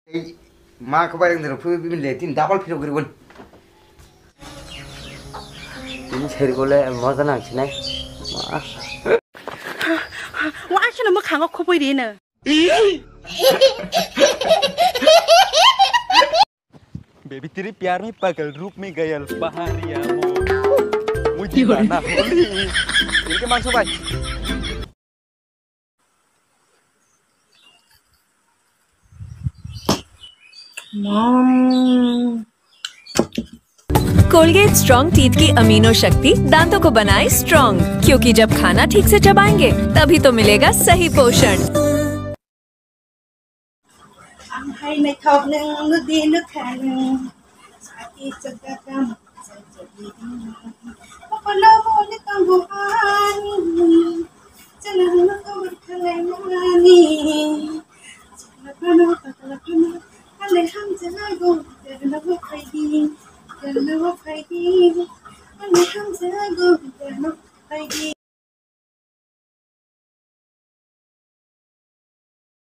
मा खबर yang terus bimbel tin double film kiri pun. Ini seri gole masa nak sih nih. Wah aja nama kanggo kopi di na. Baby तेरे प्यार में पागल रूप में गयल पहाड़िया मुझे गाना होली इनके मांगसो भाई कोलगेट स्ट्रॉन्ग टीथ की अमीनो शक्ति दांतों को बनाए स्ट्रॉन्ग, क्योंकि जब खाना ठीक से चबाएंगे तभी तो मिलेगा सही पोषण।